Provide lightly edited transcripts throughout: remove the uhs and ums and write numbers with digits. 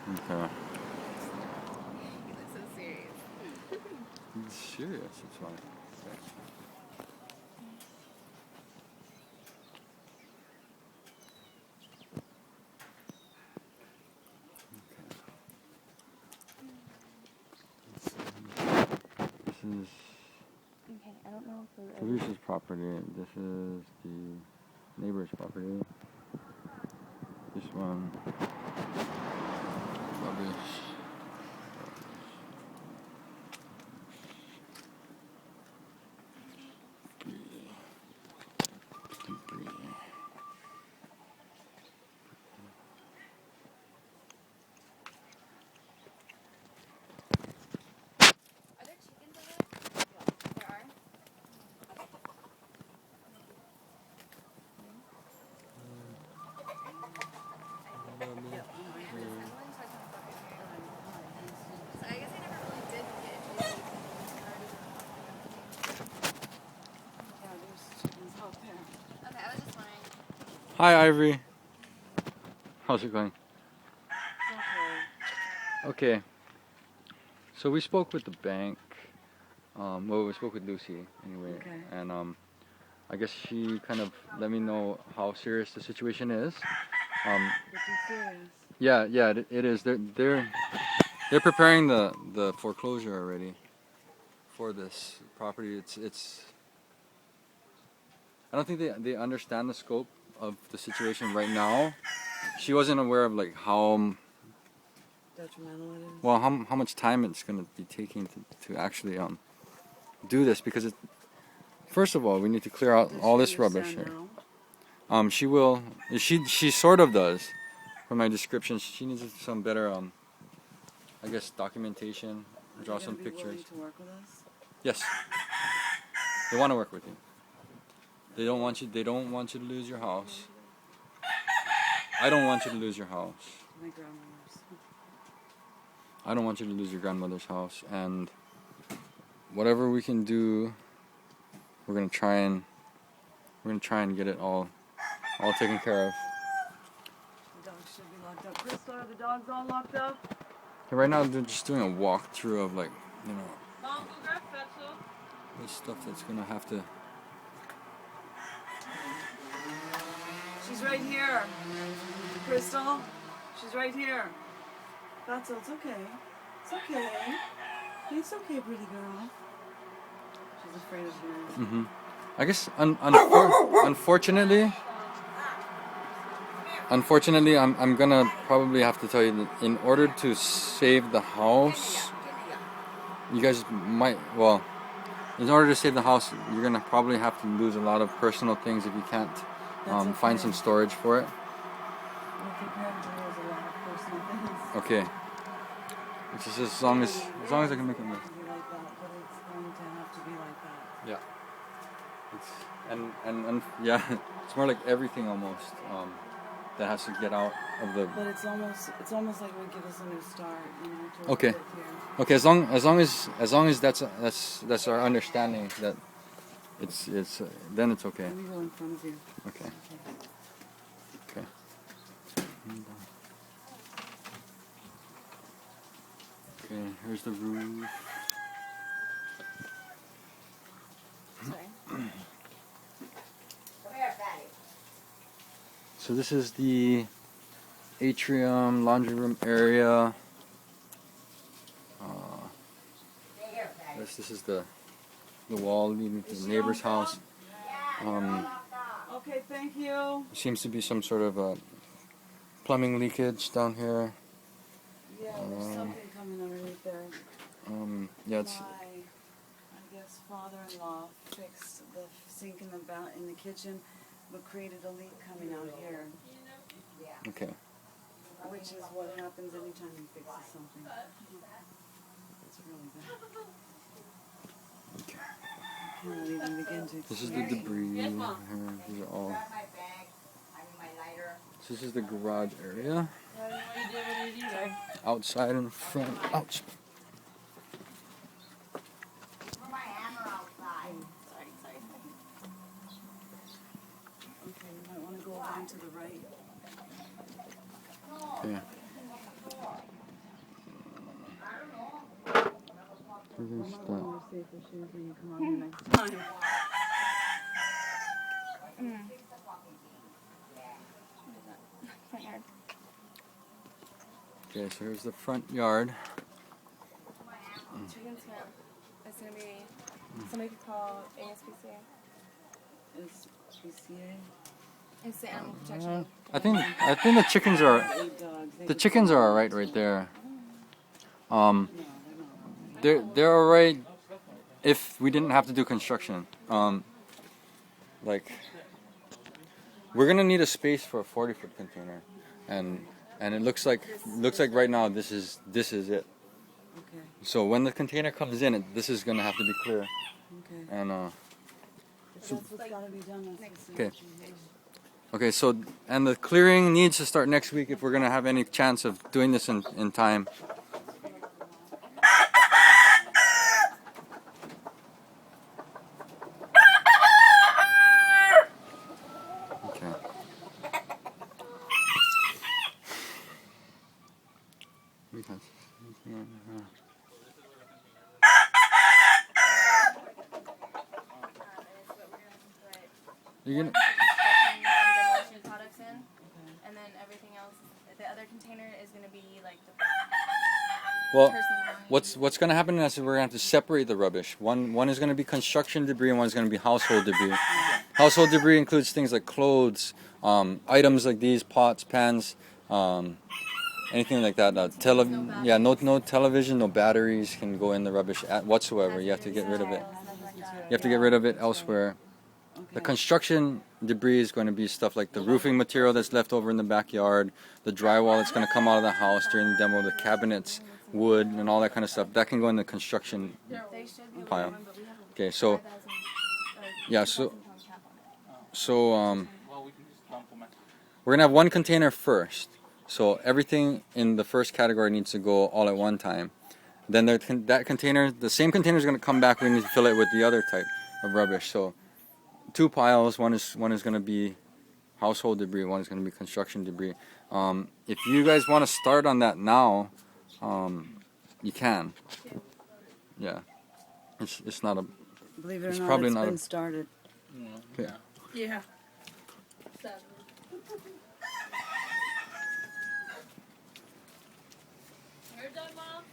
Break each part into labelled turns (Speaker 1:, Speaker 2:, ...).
Speaker 1: Okay.
Speaker 2: You look so serious.
Speaker 1: It's serious, it's fine. Okay. This is
Speaker 2: Okay, I don't know if
Speaker 1: Teresa's property. This is the neighbor's property. This one, rubbish. Debris.
Speaker 2: Are there chickens over there? Yeah. There are? So I guess I never really did get introduced to
Speaker 3: Yeah, there's chickens out there.
Speaker 2: Okay, I was just wondering.
Speaker 1: Hi, Ivory. How's it going?
Speaker 3: It's
Speaker 1: Okay. So we spoke with the bank. Well, we spoke with Lucy anyway,
Speaker 3: Okay.
Speaker 1: and I guess she kind of let me know how serious the situation is.
Speaker 3: But be serious.
Speaker 1: Yeah, it is. They're preparing the foreclosure already for this property. It's. I don't think they understand the scope of the situation right now. She wasn't aware of like how
Speaker 3: Detrimental it is.
Speaker 1: well how much time it's gonna be taking to actually do this, because first of all we need to clear out
Speaker 3: Does
Speaker 1: all
Speaker 3: she
Speaker 1: this rubbish here.
Speaker 3: now?
Speaker 1: She will. She sort of does. From my description, she needs some better I guess documentation. Draw
Speaker 3: Are you
Speaker 1: some
Speaker 3: gonna be
Speaker 1: pictures.
Speaker 3: willing to work with us?
Speaker 1: Yes. They want to work with you. They don't want you. They don't want you to lose your house. I don't want you to lose your house.
Speaker 3: My grandmother's.
Speaker 1: I don't want you to lose your grandmother's house. And whatever we can do, we're gonna try and get it all taken care of.
Speaker 3: The dogs should be locked up. Crystal, are the dogs all locked up?
Speaker 1: Okay, right now they're just doing a walkthrough of like
Speaker 3: Mom, go grab Fatso.
Speaker 1: the stuff that's gonna have to.
Speaker 3: She's right here. Crystal, she's right here. Fatso, it's okay. It's okay. It's okay, pretty girl. She's afraid of you.
Speaker 1: I guess unfortunately, I'm gonna probably have to tell you that in order to save the house, you guys might in order to save the house, you're gonna probably have to lose a lot of personal things if you can't
Speaker 3: That's
Speaker 1: find
Speaker 3: okay.
Speaker 1: some storage for it.
Speaker 3: We're prepared to lose a lot of personal things.
Speaker 1: Okay. It's just as long as I can make it work.
Speaker 3: It's going to be like that, but it's going to have to be like that.
Speaker 1: Yeah. It's and yeah, it's more like everything almost that has to get out of the.
Speaker 3: But it's almost like it would give us a new start, you know, to
Speaker 1: Okay.
Speaker 3: work with here.
Speaker 1: Okay, as long as that's our understanding that it's then it's okay.
Speaker 3: Let me go in front of you.
Speaker 1: Okay. Okay. Okay, here's the roof.
Speaker 2: Sorry.
Speaker 1: So this is the atrium, laundry room area. This is the wall leading to the neighbor's house.
Speaker 3: Okay, thank you.
Speaker 1: Seems to be some sort of plumbing leakage down here.
Speaker 3: Yeah, there's something coming underneath there.
Speaker 1: Yeah, it's
Speaker 3: I guess father-in-law fixed the sink in the kitchen, but created a leak coming out here.
Speaker 1: okay.
Speaker 3: Which is what happens anytime you fix something. It's really bad.
Speaker 1: Okay.
Speaker 3: I can't even begin to.
Speaker 1: This is the debris. Here. These are all. So this is the garage area. Outside and front. Ouch.
Speaker 3: Okay, you might want to go over to the right.
Speaker 1: Okay. We're gonna
Speaker 3: Mama,
Speaker 1: stop.
Speaker 3: wear safer shoes when you come out here next time.
Speaker 2: Front yard.
Speaker 1: Okay, so here's the front yard.
Speaker 2: Chicken smell. It's gonna be. Somebody could call ASPCA.
Speaker 3: It's PCA.
Speaker 2: It's the animal protection.
Speaker 1: I think the chickens are
Speaker 3: 8 dogs. They
Speaker 1: the
Speaker 3: could
Speaker 1: chickens
Speaker 3: call
Speaker 1: are alright right there.
Speaker 3: No, they're not.
Speaker 1: They're alright if we didn't have to do construction. Like we're gonna need a space for a 40-foot container, and it looks like right now this is it.
Speaker 3: Okay.
Speaker 1: So when the container comes in, this is gonna have to be clear.
Speaker 3: Okay.
Speaker 1: And
Speaker 3: That's what's gotta be done.
Speaker 1: okay. Okay, so and the clearing needs to start next week if we're gonna have any chance of doing this in time. Okay. You're gonna.
Speaker 2: Demolition products in, and then everything else. The other container is gonna be like the
Speaker 1: Well,
Speaker 2: person.
Speaker 1: what's going to happen is we're going to have to separate the rubbish. One is going to be construction debris, and one is going to be household debris. Household debris includes things like clothes, items like these, pots, pans, anything like that. No television, no batteries can go in the rubbish whatsoever. You have to get rid of it. You have to get rid of it elsewhere. The construction debris is going to be stuff like the roofing material that's left over in the backyard, the drywall that's going to come out of the house during the demo, the cabinets, wood, and all that kind of stuff. That can go in the construction pile. Okay, so yeah, so we're gonna have one container first. So everything in the first category needs to go all at one time. Then that container, the same container is gonna come back. We need to fill it with the other type of rubbish. So 2 piles. One is going to be household debris. One is going to be construction debris. If you guys want to start on that now, you can. Yeah, it's not a.
Speaker 3: Believe it or
Speaker 1: It's
Speaker 3: not,
Speaker 1: probably
Speaker 3: it's
Speaker 1: not
Speaker 3: been
Speaker 1: a-
Speaker 3: started.
Speaker 1: Yeah.
Speaker 2: Yeah. You're done, Mom?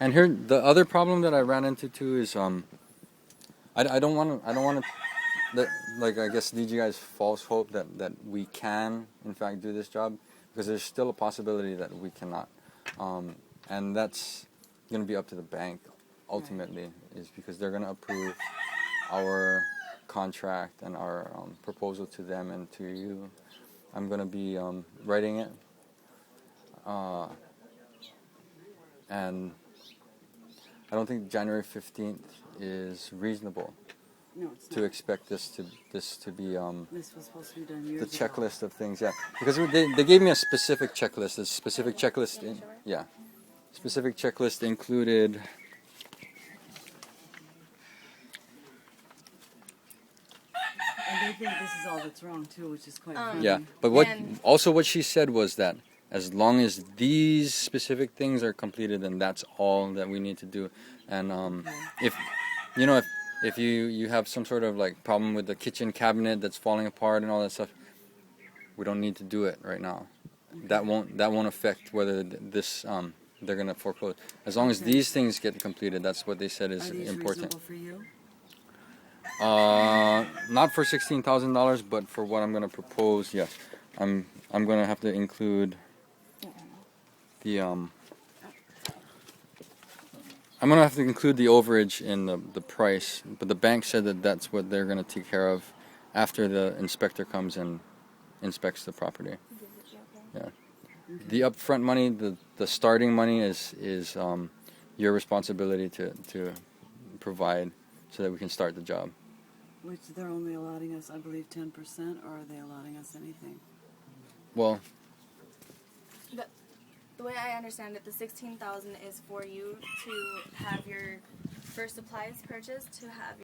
Speaker 1: And here, the other problem that I ran into too is I don't want to like I guess lead you guys false hope that we can in fact do this job, because there's still a possibility that we cannot, and that's going to be up to the bank ultimately, is because they're going to approve our contract and our proposal to them and to you. I'm going to be writing it, and I don't think January 15th is reasonable
Speaker 3: No, it's
Speaker 1: to
Speaker 3: not.
Speaker 1: expect this to be
Speaker 3: This was supposed to be done
Speaker 1: the
Speaker 3: years ago.
Speaker 1: checklist of things. Yeah, because they gave me a specific checklist. A specific checklist. Specific checklist included.
Speaker 3: And they think this is all that's wrong too, which is quite funny.
Speaker 1: Yeah, but what she said was that as long as these specific things are completed, then that's all that we need to do. And if you have some sort of like problem with the kitchen cabinet that's falling apart and all that stuff, we don't need to do it right now. That won't affect whether they're gonna foreclose. As long as these things get completed, that's what they said is
Speaker 3: Are these
Speaker 1: important.
Speaker 3: reasonable for you?
Speaker 1: Not for $16,000, but for what I'm gonna propose, yes. I'm gonna have to include the I'm gonna have to include the overage in the price, but the bank said that that's what they're gonna take care of after the inspector comes and inspects the property. Yeah. The upfront money, the starting money is your responsibility to provide so that we can start the job.
Speaker 3: Which they're only allotting us, I believe, 10%, or are they allotting us anything?
Speaker 1: Well,
Speaker 2: The way I understand it, the $16,000 is for you to have your first supplies purchased, to have